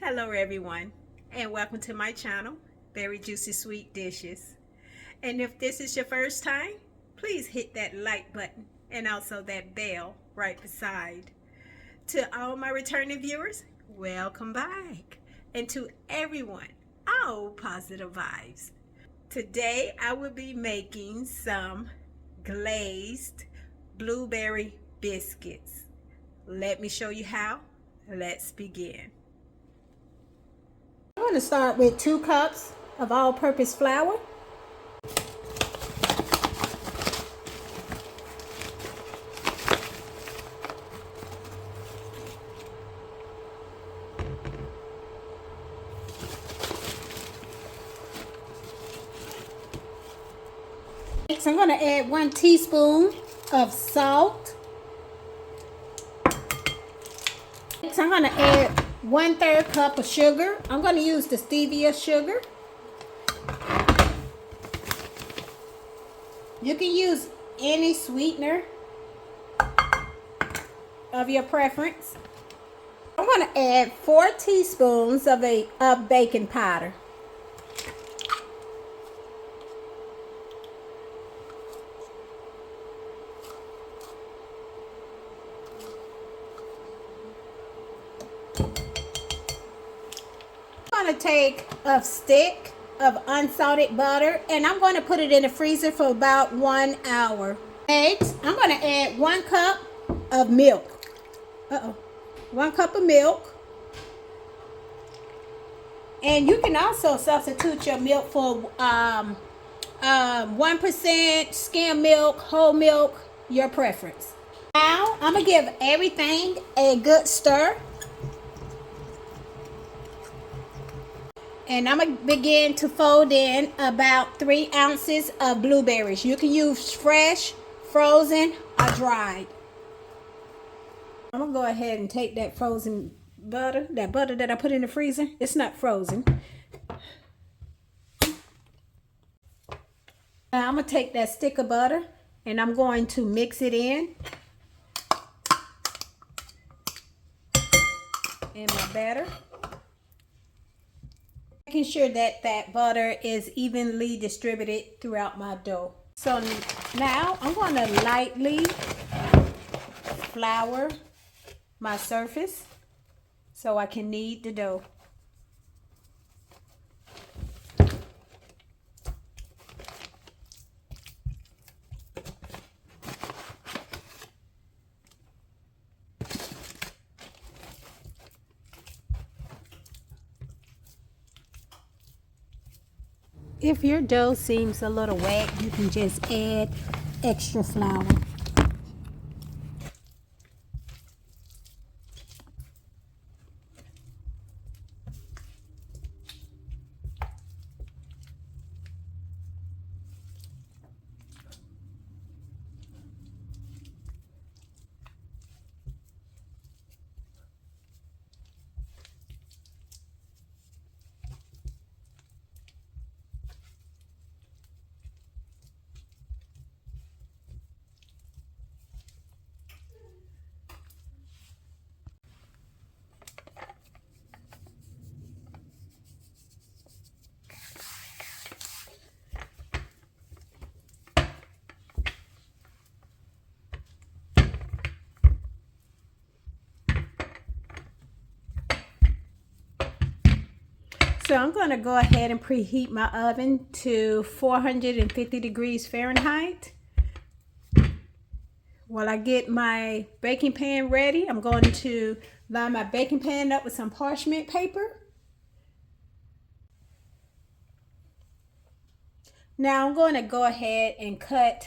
Hello everyone, and welcome to my channel, Berryjuicysweet Dishes. And if this is your first time, please hit that like button and also that bell right beside. To all my returning viewers, welcome back. And to everyone, all positive vibes. Today I will be making some glazed blueberry biscuits. Let me show you how. Let's begin. I'm going to start with 2 cups of all-purpose flour. Next, I'm going to add 1 teaspoon of salt. Next, I'm going to add 1/3 cup of sugar. I'm going to use the stevia sugar. You can use any sweetener of your preference. I'm going to add 4 teaspoons of baking powder. I'm going to take a stick of unsalted butter and I'm going to put it in the freezer for about 1 hour. Next, I'm going to add 1 cup of milk. 1 cup of milk. And you can also substitute your milk for 1% skim milk, whole milk, your preference. Now, I'm going to give everything a good stir. And I'm going to begin to fold in about 3 ounces of blueberries. You can use fresh, frozen, or dried. I'm going to go ahead and take that frozen butter, that butter that I put in the freezer. It's not frozen. Now I'm going to take that stick of butter and I'm going to mix it in my batter. Making sure that that butter is evenly distributed throughout my dough. So now I'm going to lightly flour my surface so I can knead the dough. If your dough seems a little wet, you can just add extra flour. So I'm going to go ahead and preheat my oven to 450 degrees Fahrenheit. While I get my baking pan ready, I'm going to line my baking pan up with some parchment paper. Now I'm going to go ahead and cut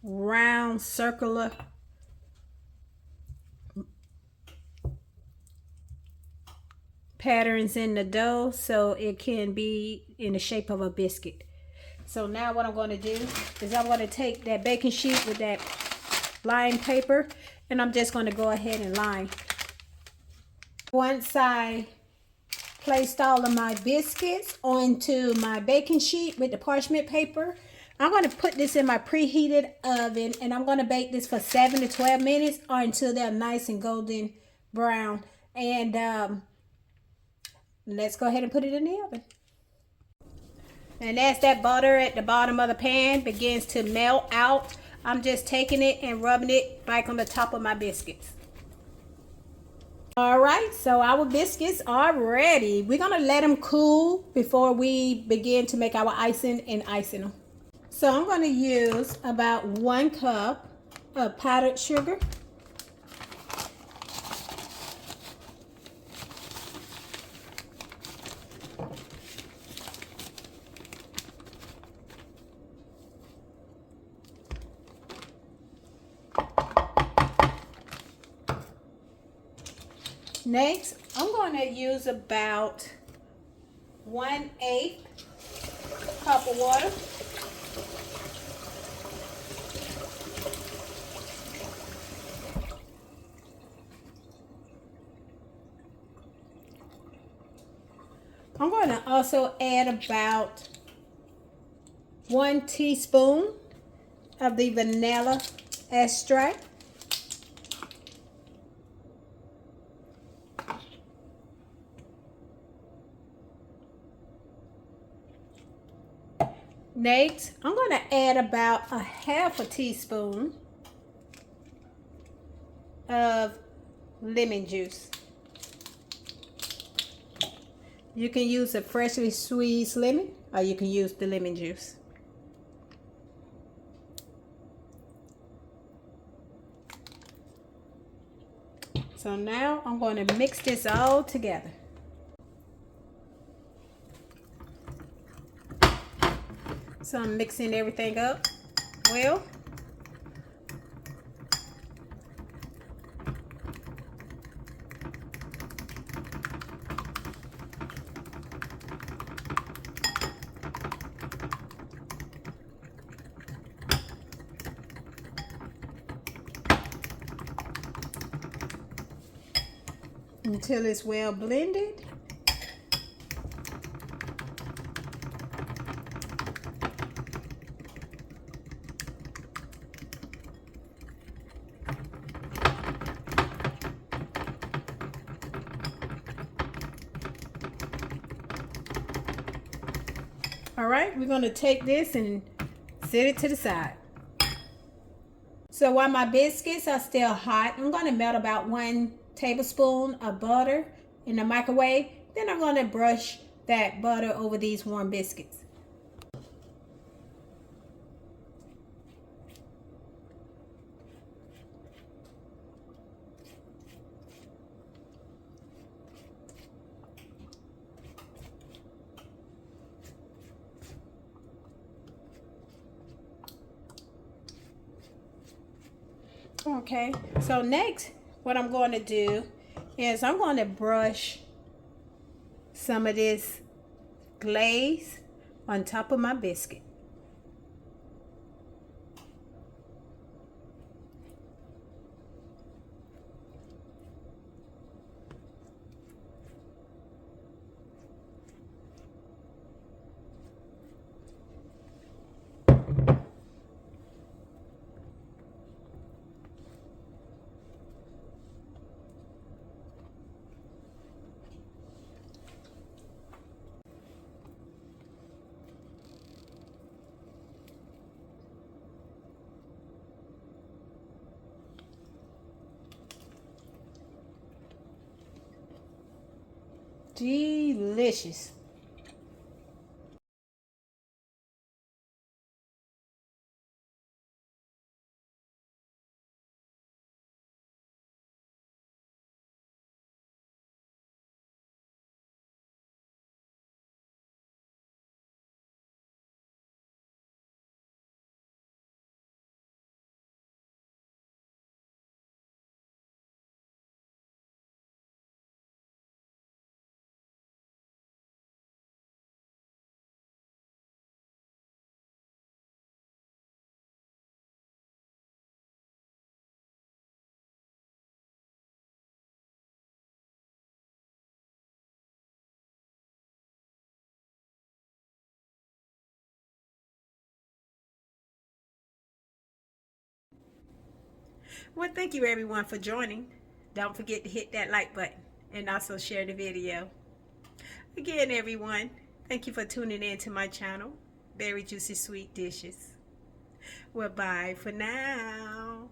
round circular patterns in the dough so it can be in the shape of a biscuit. So now what I'm going to do is I'm going to take that baking sheet with that line paper and I'm just going to go ahead and line. Once I placed all of my biscuits onto my baking sheet with the parchment paper, I'm going to put this in my preheated oven and I'm going to bake this for 7 to 12 minutes or until they're nice and golden brown. And let's go ahead and put it in the oven. And as that butter at the bottom of the pan begins to melt out, I'm just taking it and rubbing it back on the top of my biscuits. All right, so our biscuits are ready. We're gonna let them cool before we begin to make our icing and icing them. So I'm gonna use about 1 cup of powdered sugar. Next, I'm going to use about 1/8 cup of water. I'm going to also add about 1 teaspoon of the vanilla extract. Next, I'm going to add about 1/2 teaspoon of lemon juice. You can use a freshly squeezed lemon, or you can use the lemon juice. So now I'm going to mix this all together. So I'm mixing everything up well. Until it's well blended. All right, we're going to take this and set it to the side. So while my biscuits are still hot, I'm going to melt about 1 tablespoon of butter in the microwave. Then I'm going to brush that butter over these warm biscuits. Okay, so next what I'm going to do is I'm going to brush some of this glaze on top of my biscuit. Delicious. Well, thank you everyone for joining. Don't forget to hit that like button and also share the video. Again, everyone, thank you for tuning in to my channel, Berry Juicy Sweet Dishes. Well, bye for now.